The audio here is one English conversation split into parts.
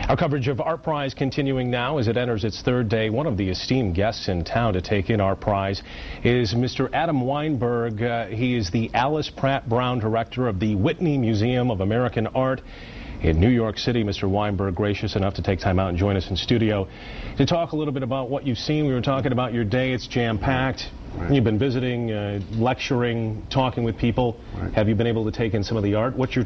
Our coverage of ArtPrize continuing now as it enters its third day. One of the esteemed guests in town to take in ArtPrize is Mr. Adam Weinberg. He is the Alice Pratt Brown Director of the Whitney Museum of American Art in New York City. Mr. Weinberg, gracious enough to take time out and join us in studio to talk a little bit about what you've seen. We were talking about your day. It's jam-packed. Right. You've been visiting, lecturing, talking with people. Right. Have you been able to take in some of the art? What's your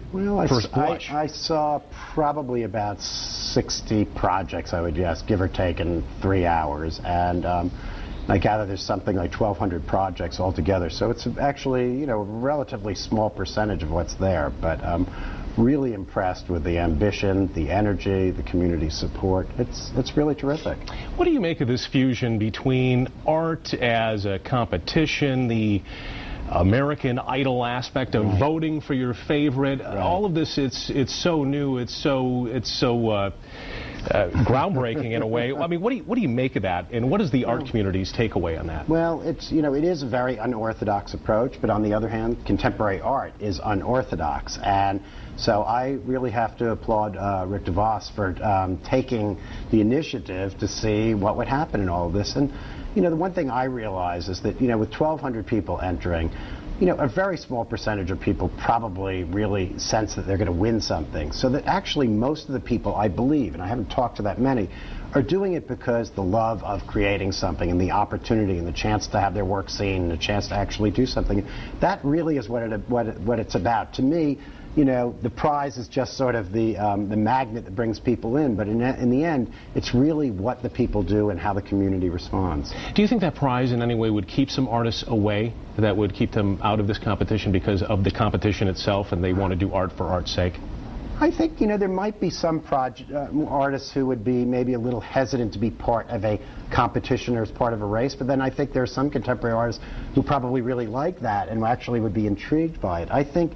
first blush? I saw probably about 60 projects, I would guess, give or take, in 3 hours. And I gather there's something like 1,200 projects altogether. So it's actually, you know, a relatively small percentage of what's there. But really impressed with the ambition, the energy, the community support. It's really terrific. What do you make of this fusion between art as a competition, the American Idol aspect of voting for your favorite? Right. All of this, it's so new, it's so groundbreaking in a way. I mean, what do you make of that, and what is the art community's takeaway on that? Well, it is a very unorthodox approach, but on the other hand, contemporary art is unorthodox, and so I really have to applaud Rick DeVos for taking the initiative to see what would happen in all of this. And the one thing I realize is that with 1,200 people entering, a very small percentage of people probably really sense that they're going to win something. So that actually most of the people, I believe, and I haven't talked to that many, are doing it because the love of creating something and the opportunity and the chance to have their work seen and the chance to actually do something. That really is what it's about. To me, the prize is just sort of the magnet that brings people in, but in the end, it's really what the people do and how the community responds. Do you think that prize in any way would keep some artists away, that would keep them out of this competition because of the competition itself and they want to do art for art's sake? I think, there might be some artists who would be maybe a little hesitant to be part of a competition or as part of a race, but then I think there are some contemporary artists who probably really like that and actually would be intrigued by it. I think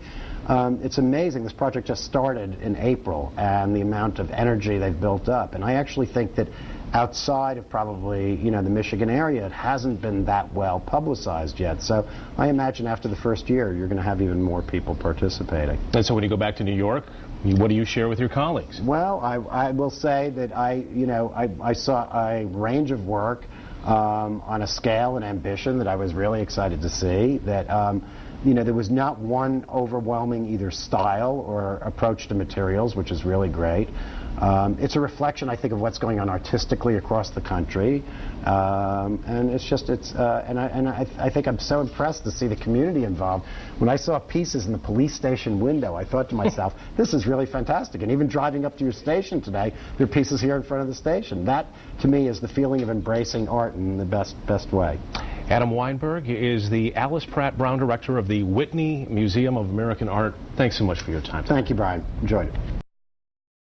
it's amazing. This project just started in April, and the amount of energy they've built up. And I actually think that outside of probably, the Michigan area, it hasn't been that well publicized yet. So I imagine after the first year, you're going to have even more people participating. And so when you go back to New York, what do you share with your colleagues? Well, I will say that I saw a range of work on a scale and ambition that I was really excited to see. That there was not one overwhelming either style or approach to materials, which is really great. It's a reflection, I think, of what's going on artistically across the country, and I think I'm so impressed to see the community involved. When I saw pieces in the police station window, I thought to myself, this is really fantastic. And even driving up to your station today, there are pieces here in front of the station. That, to me, is the feeling of embracing art in the best way. Adam Weinberg is the Alice Pratt Brown Director of the Whitney Museum of American Art. Thanks so much for your time. Thank you, Brian. Enjoyed it.